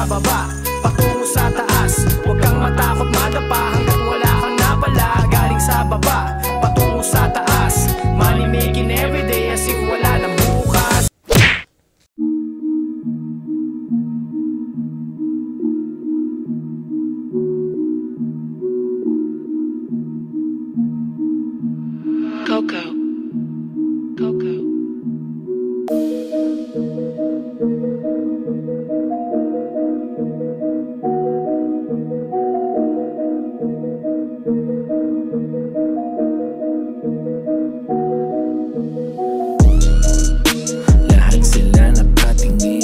sa baba, patungo sa taas. Huwag kang matakot madapa hanggat wala kang napala. Galing sa baba, patungo sa taas. Money making everyday as if wala nang bukas. Coco. Coco. Lahat sila nakatingin,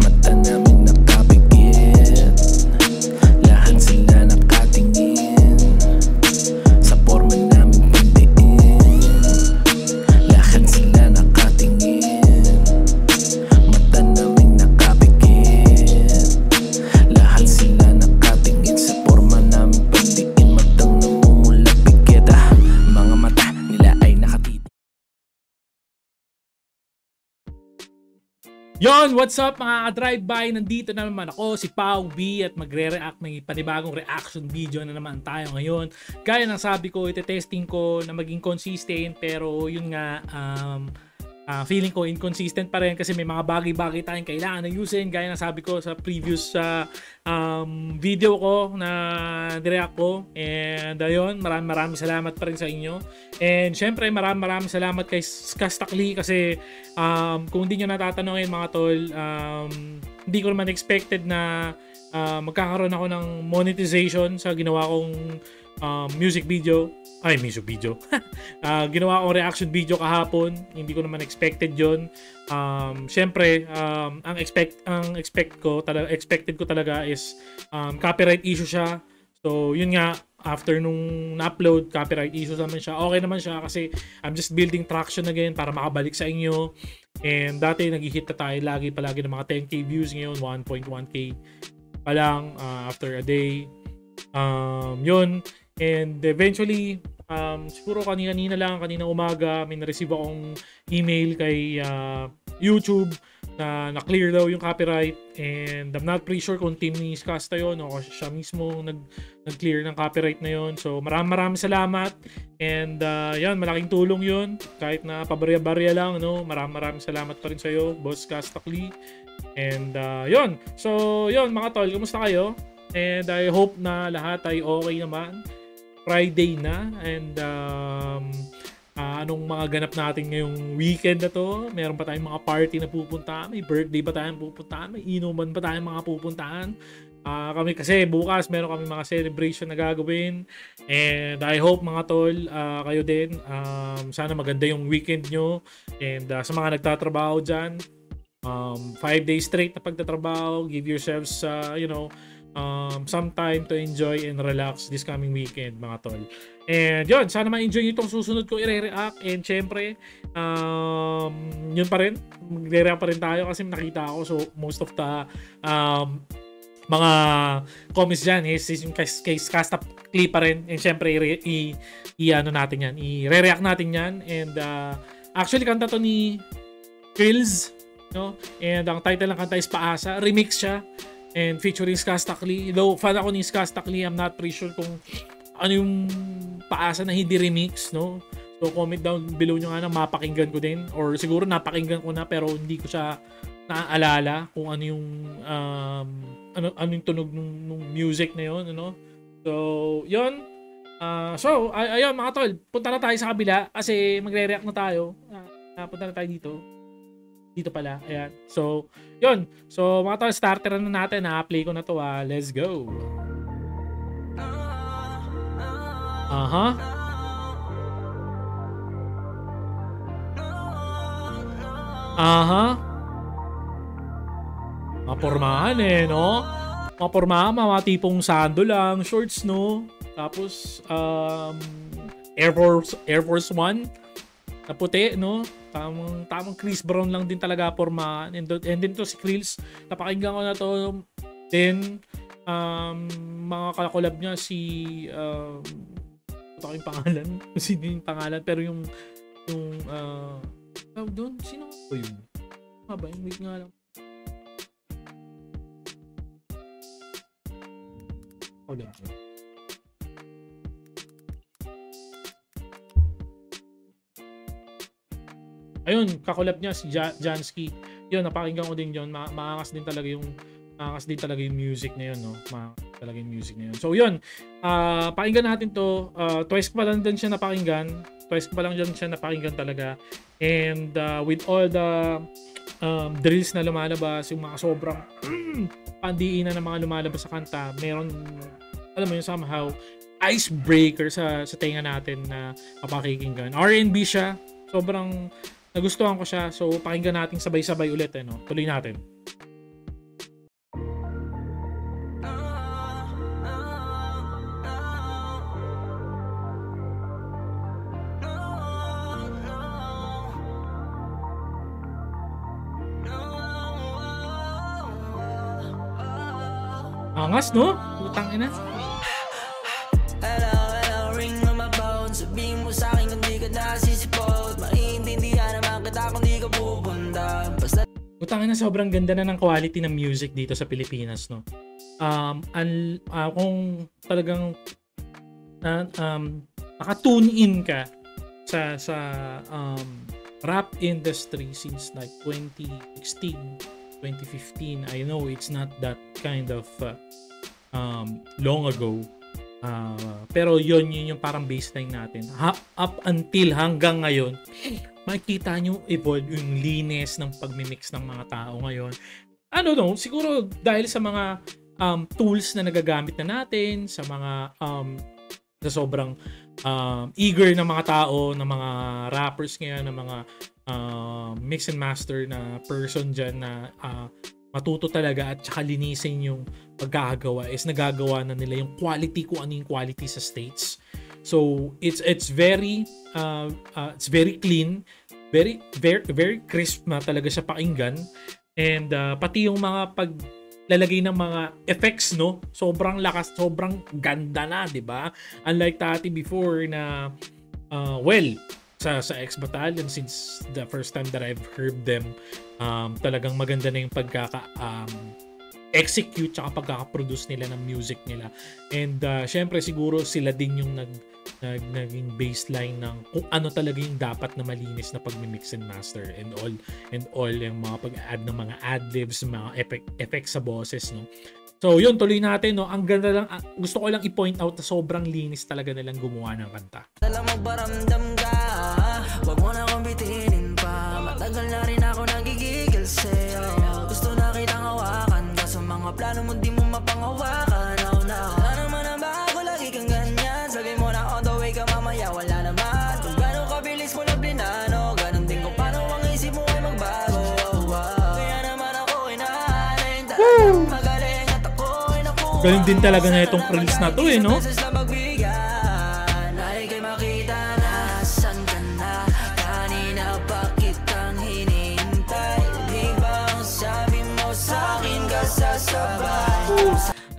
mata namin nakapikit. Lahat sila nakatingin sa forma namin pandiin. Lahat sila nakatingin, mata namin nakapikit. Lahat sila nakatingin sa forma namin pandiin. Matang namumula pikit. Mga mata nila ay nakatitig. Yon, what's up mga ka-drive-by? Nandito na naman ako, si Pau B, at magre-react ng panibagong reaction video na naman tayo ngayon. Gaya ng sabi ko, ite-testing ko na maging consistent, pero yun nga, feeling ko inconsistent pa rin kasi may mga bagay-bagay tayong kailangan ayusin. Gaya ng sabi ko sa previous video ko na direct ko. And ayun, maraming salamat pa rin sa inyo. And syempre maraming salamat kay Skastakli kasi kung hindi nyo natatanungin mga tol, hindi ko naman expected na magkakaroon ako ng monetization sa ginawa kong music video. Ginawa kong reaction video kahapon. Hindi ko naman expected yon. Syempre, ang expected ko talaga is copyright issue siya. So, yun nga, after nung na-upload, copyright issue naman siya. Okay naman siya kasi I'm just building traction again para makabalik sa inyo. And dati nag-hit na tayo palagi ng mga 10k views. Ngayon 1.1k pa lang after a day. Yun. And eventually, siguro kanina umaga, may na-receive akong email kay YouTube na na-clear daw yung copyright. And I'm not pretty sure kung team ni Skasta yun o siya mismo nag-clear ng copyright na yun. So maraming salamat. And yan, malaking tulong yun. Kahit na pabarya-barya lang, no? Maraming salamat pa rin sa'yo, Boss Skastakli. And yun. So yun mga tol, kumusta kayo? And I hope na lahat ay okay naman. Friday na, and anong mga ganap natin ngayong weekend na to? Meron pa tayong mga party na pupuntahan, may birthday pa tayong pupuntahan, may inuman pa tayong mga pupuntahan. Kami kasi bukas meron kami mga celebration na gagawin, and I hope mga tol, kayo din, sana maganda yung weekend nyo. And sa mga nagtatrabaho dyan, 5 days straight na pagtatrabaho, give yourselves some time to enjoy and relax this coming weekend mga tol. And yun, sana ma-enjoy nyo itong susunod ko i-react. And syempre yun pa rin, mag-react pa rin tayo kasi nakita ako, so most of the mga comments dyan is yung kay Skastakli pa rin. And syempre natin yan, i-react natin yan. And actually kanta to ni Krills, no? And ang title ng kanta is Paasa, remix siya. And featuring Skastakli. Though fan ako ni Skastakli, I'm not pretty sure kung ano yung Paasa na hindi remix, no? So comment down below nyo nga na mapakinggan ko din. Or siguro napakinggan ko na pero hindi ko siya naaalala kung ano yung ano yung tunog ng music na yun, ano? So, yun. Ayun mga tol, punta na tayo sa kabila kasi magre-react na tayo. Punta na tayo dito pala, ayan. So, yun. So, mga tol, starter na natin. Na-play ko na to, Let's go. Mapormahan no? Mapormahan, mga tipong sando lang, shorts, no? Tapos, Air Force One na puti, no? Tamang Chris Brown lang din talaga pormahan. And then to si Krills, napakinggan ko na to. Then mga kalakolab niya si ito yung pangalan. Sino yung pangalan? Pero yung doon, sino ko yun? Ba yung wait nga lang. Kakulab niya. Ayun, kakulab niya si Jansky. Yun, napakinggan ko din yun. Maangas din talaga yung music na yun, no? Maangas talaga yung music na yun. So, yun. Pakinggan natin to. Twice ko pa lang din siya napakinggan. Talaga. And with all the drills na lumalabas, yung mga sobrang pandiinan na mga lumalabas sa kanta, meron, alam mo yun, somehow, icebreaker sa tenga natin na mapakikinggan. R&B siya. Sobrang nagustuhan ko siya. So, pakinggan natin sabay-sabay ulit. No? Tuloy natin. Angas, no? Putang ina. Hello, ring on my phone. Sabihin mo sa'kin kung di ka nasisipot. Maiintindihan naman kita kung di ka pupunta. Basta Putang ina, sobrang ganda na ng quality ng music dito sa Pilipinas, no? Kung talagang naka-tune in ka sa rap industry since like 2016, 2015, I know it's not that kind of long ago, pero yun yung parang baseline natin up until hanggang ngayon. Makikita nyo evolve yung linis ng pagmimix ng mga tao ngayon. Ano no, siguro dahil sa mga tools na nagagamit na natin, sa mga sa sobrang eager ng mga tao, ng mga rappers ngayon, ng mga mix and master na person dyan na matuto talaga at saka linisin yung pagkakagawa is nagagawa na nila yung quality, kung ano yung quality sa States. So it's very clean, very crisp na talaga siya pakinggan, and pati yung mga paglalagay ng mga effects, no, sobrang lakas, sobrang ganda na, 'di ba? Unlike dati before na sa X-Battalion, since the first time that I've heard them, talagang maganda na yung execute tsaka pagkaka-produce nila ng music nila. And syempre siguro sila din yung naging baseline ng kung ano talaga yung dapat na malinis na pagmi-mix and master and all yung mga pag-add ng mga ad-libs, mga effects sa boses, no. So yun, tuloy natin, no. Ang ganda lang, gusto ko lang i-point out na sobrang linis talaga nilang gumawa ng kanta. Alam mo baramdam ka, wag mo na akong bitinin pa. Matagal na rin ako nagigigil sa'yo. Gusto na kitang hawakan, kaso mga plano mo di mo mapanghawakan. Oh no, wala naman ang bago, lagi kang ganyan. Sabi mo na on the way ka mamaya, wala naman. Kung gano'ng kabilis mo na blinano, ganun din kung paano ang isip mo ay magbago. Kaya naman ako inahalin, talagang magaling at ako'y nakuha. Ganun din talaga na itong release na to, no?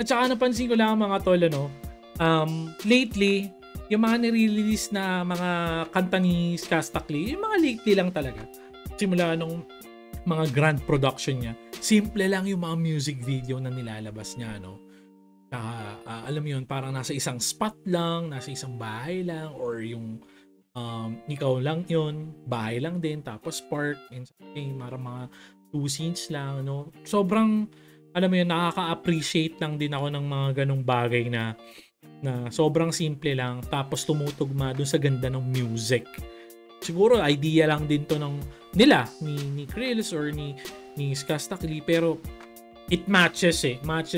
At saka napansin ko lang mga tol, no, lately, yung mga nire-release na mga kanta ni Skastakli, yung mga lately lang talaga. Simula nung mga grand production niya, simple lang yung mga music video na nilalabas niya, no. Alam mo yun, parang nasa isang spot lang, nasa isang bahay lang, or yung ikaw lang yun, bahay lang din, tapos park, and mga 2 scenes lang, no. Sobrang, alam mo yun, nakaka-appreciate lang din ako ng mga ganong bagay na sobrang simple lang, tapos tumutugma dun sa ganda ng music. Siguro idea lang din to nila ni Krills or ni Skastakli, pero it matches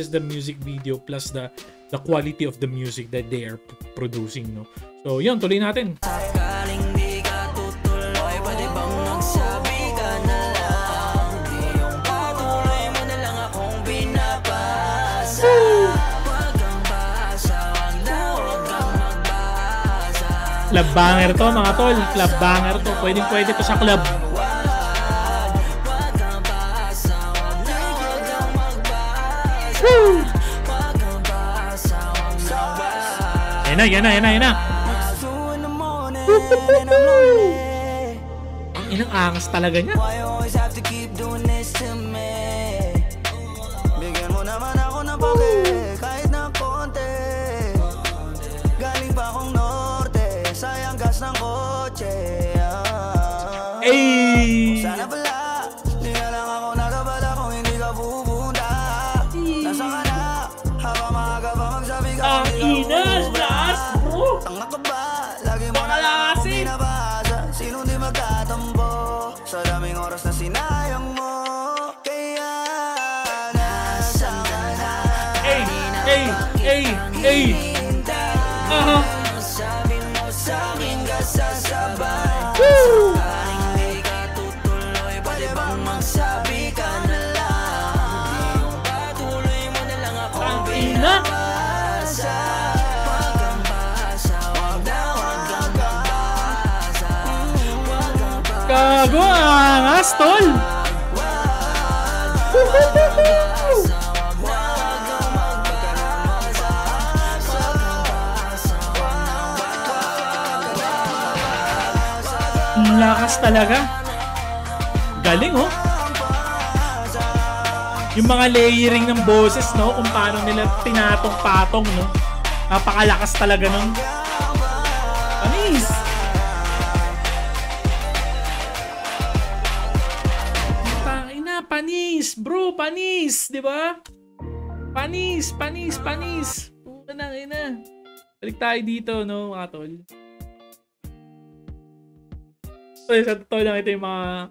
the music video plus the quality of the music that they are producing, no. So yun, tuloy natin. Sakaling di ka tutuloy, pwede bang magsabi ka na lang? Di yung patuloy mo na lang akong binabasa. Huwag kang basa, huwag kang magbasa. Club banger to mga tol, club banger to, pwede to sa club. Huwag kang basa, huwag kang magbasa. Huwag kang basa, huwag magbasa. Yan na. Ang inang angas talaga niya. Why you always have to keep doing this to me? Bigyan mo naman ako ng pake, kahit na konti. Ay! Aha! Sabi mo sa'kin kasasabay. Woo! Hindi ka tutuloy, pwede bang magsabi ka na lang? Di yung patuloy mo na lang ako Ina! pinapasa. Wag kang pasa, wag kang pasa. Wag kang pasa, Gago, angas, tol! Ang lakas talaga. Galing, oh. Yung mga layering ng boses, no? Kung paano nila tinatong-patong, no? Napakalakas talaga nun. Panis! Tangina, panis! Bro, panis! Di ba? Panis! Panis! Panis! Tangina. Balik tayo dito, no, mga tol. So, sa totoo lang, ito yung mga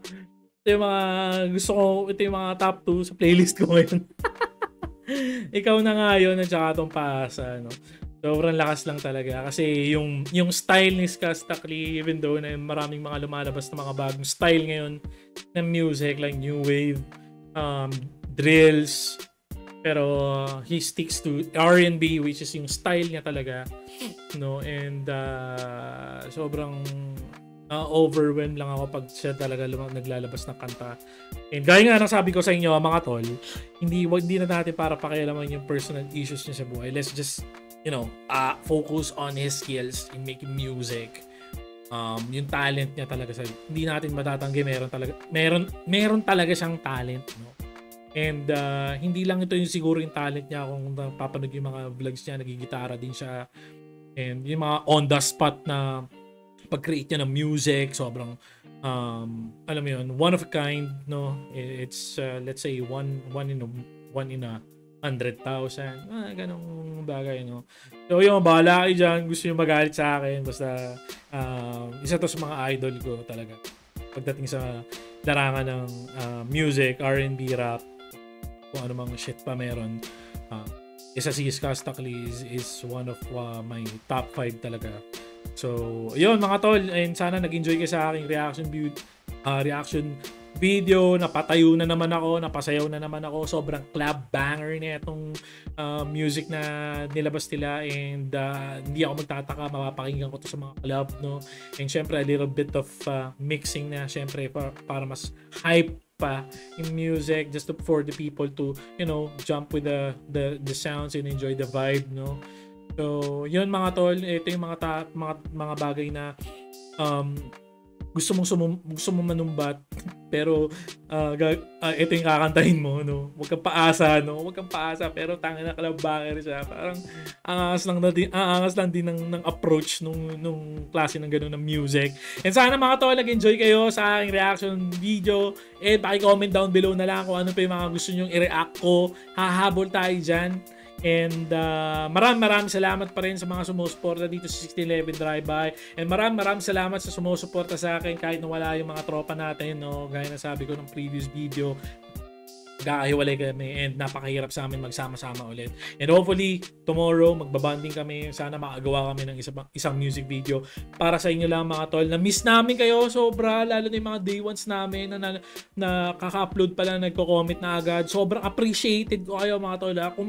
gusto ko, ito yung mga top 2 sa playlist ko ngayon. Ikaw na nga yun at saka itong Paasa, no? Sobrang lakas lang talaga kasi yung style ni Ska Stockley, even though na maraming mga lumalabas na mga bagong style ngayon ng music like new wave, drills, pero he sticks to R&B, which is yung style niya talaga, no? And sobrang overwhelmed lang ako pag siya talaga naglalabas ng kanta. And gaya nga ng sabi ko sa inyo, mga tol, hindi na natin para pakialaman yung personal issues niya sa buhay. Let's just, focus on his skills in making music. Yung talent niya talaga hindi natin matatanggi, meron talaga siyang talent, no? And hindi lang ito yung siguro yung talent niya, kung napapanood yung mga vlogs niya, nagigitara din siya. And yung mga on the spot na pag-create niya ng music, sobrang alam mo yun, one of a kind, no? It's let's say one in a 100,000, ganong bagay, no? So yung bahala kayo dyan, gusto nyo magalit sa akin, basta isa to sa mga idol ko talaga pagdating sa larangan ng music, R&B, rap, kung ano mang shit pa meron. Isa si Ska Stockley is one of my top 5 talaga. So, yun mga tol, and sana nag-enjoy kayo sa aking reaction video. Napatayo na naman ako, napasayaw na naman ako. Sobrang club banger na itong music na nilabas nila, and hindi ako magtataka, mapapakinggan ko to sa mga club, no? And syempre a little bit of mixing na syempre para mas hype pa in music, just for the people to, jump with the sounds and enjoy the vibe, no? So, yun mga tol, ito yung mga bagay na gusto mong manumbat, pero ito yung kakantahin mo, no? Huwag kang paasa, pero tangin na club banger siya. Parang angas lang din ng approach nung klase ng gano'n ng music. And sana mga tol, nag-enjoy kayo sa aking reaction video, and paki-comment down below na lang kung ano pa yung mga gusto nyong i-react ko. Hahabol tayo dyan. And maraming salamat pa rin sa mga sumusuporta dito sa 1611 Drive-By. And maraming salamat sa sumusuporta sa akin kahit nawala yung mga tropa natin, no? Gaya na sabi ko ng previous video, magkakahiwalay kami and napakahirap sa amin magsama-sama ulit. And hopefully, tomorrow, magbabanding kami. Sana makagawa kami ng isang music video para sa inyo lang mga tol. Na-miss namin kayo sobra, lalo na yung mga day ones namin na kaka-upload pa lang, nagko-comment na agad. Sobrang appreciated ko kayo mga tol. Kung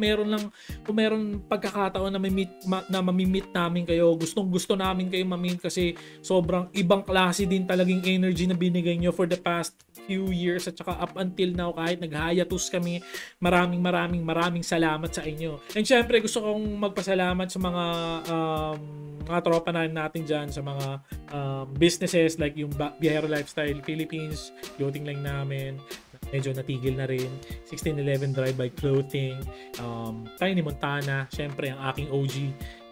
meron pagkakataon na mamimit namin kayo, gustong-gusto namin kayo mamit kasi sobrang ibang klase din talagang energy na binigay nyo for the past few years at saka up until now, kahit nag-hiatus kami. Maraming salamat sa inyo. And syempre gusto kong magpasalamat sa mga tropa natin dyan, sa mga businesses like yung Biyahero Lifestyle Philippines, clothing line namin, medyo natigil na rin, 1611 Drive-By Clothing, Tiny Montana, syempre ang aking OG,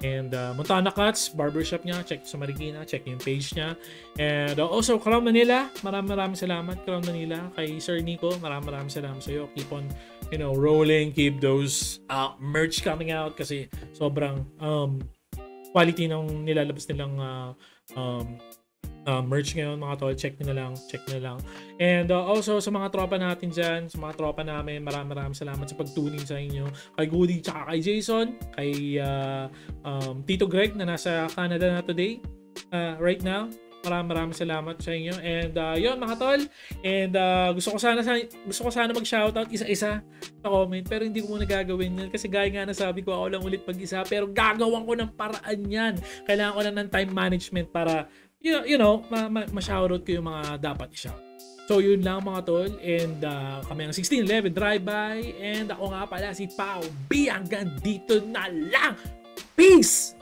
and Montana Cuts, barbershop niya, check sa Marikina, check yung page niya. And also Crown Manila, maraming salamat Crown Manila, kay Sir Nico, maraming salamat sa iyo. Keep on rolling, keep those merch coming out kasi sobrang quality ng nilalabas nilang merch ngayon mga tol. Check nyo na lang. And also sa mga tropa natin dyan, sa mga tropa namin, maraming salamat sa pag-tune in sa inyo. Kay Goody tsaka kay Jason, kay Tito Greg na nasa Canada na today, right now. Maraming salamat sa inyo. And yun mga tol. And gusto ko sana mag-shoutout isa-isa sa comment, pero hindi ko muna gagawin yan kasi gaya nga na sabi ko, ako lang ulit pag-isa, pero gagawan ko ng paraan yan. Kailangan ko na ng time management para you know, ma-shoutout ko yung mga dapat i-shout. So yun lang mga tol. And kami ang 1611 Drive-By. And ako nga pala si Pao B. Hanggang dito na lang. Peace!